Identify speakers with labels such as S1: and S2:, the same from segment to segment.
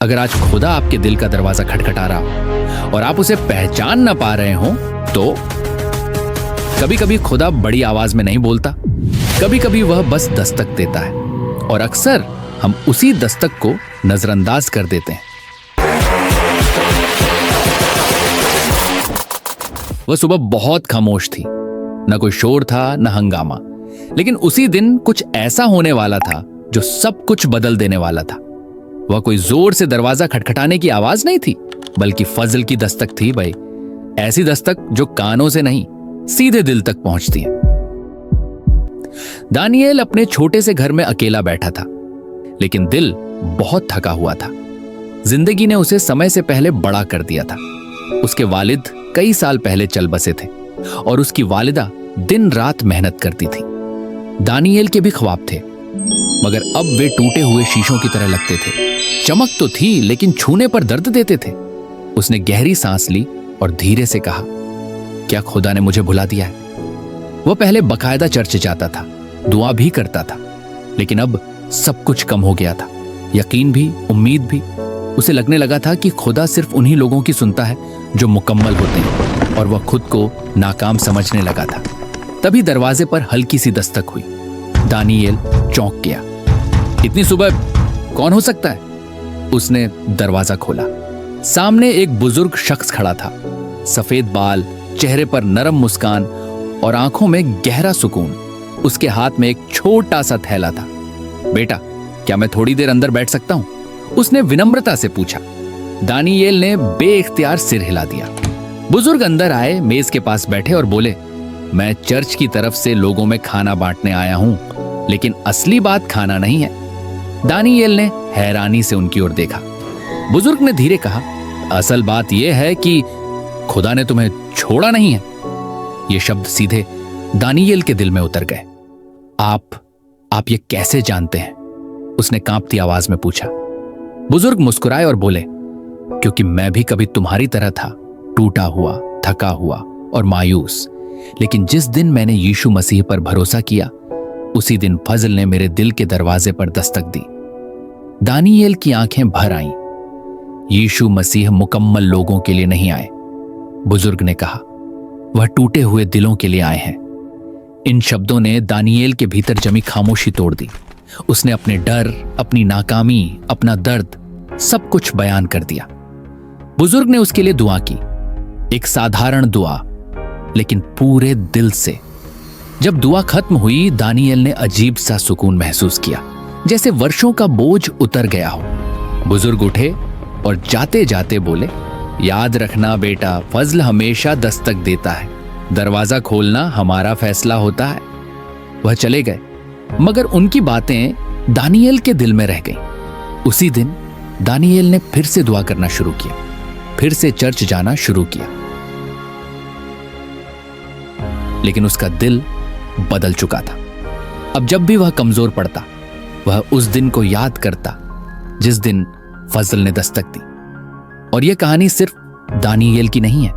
S1: अगर आज खुदा आपके दिल का दरवाजा खटखटा रहा और आप उसे पहचान ना पा रहे हो तो कभी कभी खुदा बड़ी आवाज में नहीं बोलता, कभी कभी वह बस दस्तक देता है और अक्सर हम उसी दस्तक को नजरअंदाज कर देते हैं। वह सुबह बहुत खामोश थी, न कोई शोर था न हंगामा, लेकिन उसी दिन कुछ ऐसा होने वाला था जो सब कुछ बदल देने वाला था। वह कोई जोर से दरवाजा खटखटाने की आवाज नहीं थी, बल्कि फजल की दस्तक थी भाई। ऐसी दस्तक जो कानों से नहीं सीधे दिल तक पहुंचती है। दानिएल अपने छोटे से घर में अकेला बैठा था, लेकिन दिल बहुत थका हुआ था। जिंदगी ने उसे समय से पहले बड़ा कर दिया था। उसके वालिद कई साल पहले चल बसे थे और उसकी वालिदा दिन रात मेहनत करती थी। दानिएल के भी ख्वाब थे, मगर अब वे टूटे हुए शीशों की तरह लगते थे। चमक तो थी, लेकिन छूने पर दर्द देते थे। उसने गहरी सांस ली और धीरे से कहा, क्या खुदा ने मुझे भुला दिया है? वह पहले बकायदा चर्च जाता था, दुआ भी करता था, लेकिन अब सब कुछ कम हो गया था। यकीन भी, उम्मीद भी। उसे लगने लगा था कि खुदा सिर्फ उन्हीं लोगों की सुनता है जो मुकम्मल होते हैं, और वह खुद को नाकाम समझने लगा था। तभी दरवाजे पर हल्की सी दस्तक हुई। दानिएल चौंक गया। इतनी सुबह कौन हो सकता है? उसने दरवाजा खोला। सामने एक बुजुर्ग शख्स खड़ा था। सफेद बाल, चेहरे पर नरम मुस्कान और आंखों में गहरा सुकून। उसके हाथ में एक छोटा सा थैला था। बेटा, क्या मैं थोड़ी देर अंदर बैठ सकता हूं? उसने विनम्रता से पूछा। दानिएल ने बेइख्तियार सिर हिला दिया। बुजुर्ग अंदर आए, मेज के पास बैठे और बोले, मैं चर्च की तरफ से लोगों में खाना बांटने आया हूं, लेकिन असली बात खाना नहीं है। दानिएल ने हैरानी से उनकी ओर देखा। बुजुर्ग ने धीरे कहा, असल बात यह है कि खुदा ने तुम्हें छोड़ा नहीं है। ये शब्द सीधे दानिएल के दिल में उतर गए। आप ये कैसे जानते हैं? उसने कांपती आवाज में पूछा। बुजुर्ग मुस्कुराए और बोले, क्योंकि मैं भी कभी तुम्हारी तरह था, टूटा हुआ, थका हुआ और मायूस। लेकिन जिस दिन मैंने यीशु मसीह पर भरोसा किया, उसी दिन फजल ने मेरे दिल के दरवाजे पर दस्तक दी। दानिएल की आंखें भर आईं। यीशु मसीह मुकम्मल लोगों के लिए नहीं आए, बुजुर्ग ने कहा, वह टूटे हुए दिलों के लिए आए हैं। इन शब्दों ने दानिएल के भीतर जमी खामोशी तोड़ दी। उसने अपने डर, अपनी नाकामी, अपना दर्द, सब कुछ बयान कर दिया। बुजुर्ग ने उसके लिए दुआ की, एक साधारण दुआ, लेकिन पूरे दिल से। जब दुआ खत्म हुई, दानिएल ने अजीब सा सुकून महसूस किया, जैसे वर्षों का बोझ उतर गया हो। बुजुर्ग उठे और जाते जाते बोले, याद रखना बेटा, फजल हमेशा दस्तक देता है, दरवाजा खोलना हमारा फैसला होता है। वह चले गए, मगर उनकी बातें दानिएल के दिल में रह गईं। उसी दिन दानिएल ने फिर से दुआ करना शुरू किया, फिर से चर्च जाना शुरू किया, लेकिन उसका दिल बदल चुका था। अब जब भी वह कमजोर पड़ता, वह उस दिन को याद करता जिस दिन फजल ने दस्तक दी। और यह कहानी सिर्फ दानिएल की नहीं है,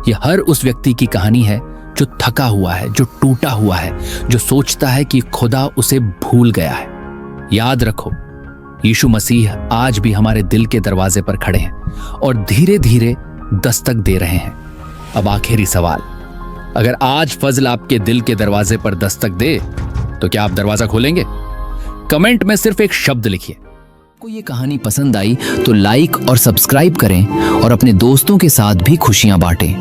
S1: यह हर उस व्यक्ति की कहानी है जो थका हुआ है, जो टूटा हुआ है, जो सोचता है कि खुदा उसे भूल गया है। याद रखो, यीशु मसीह आज भी हमारे दिल के दरवाजे पर खड़े हैं और धीरे धीरे दस्तक दे रहे हैं। अब आखिरी सवाल, अगर आज फजल आपके दिल के दरवाजे पर दस्तक दे, तो क्या आप दरवाजा खोलेंगे? कमेंट में सिर्फ एक शब्द लिखिए।
S2: आपको ये कहानी पसंद आई तो लाइक और सब्सक्राइब करें और अपने दोस्तों के साथ भी खुशियां बांटें।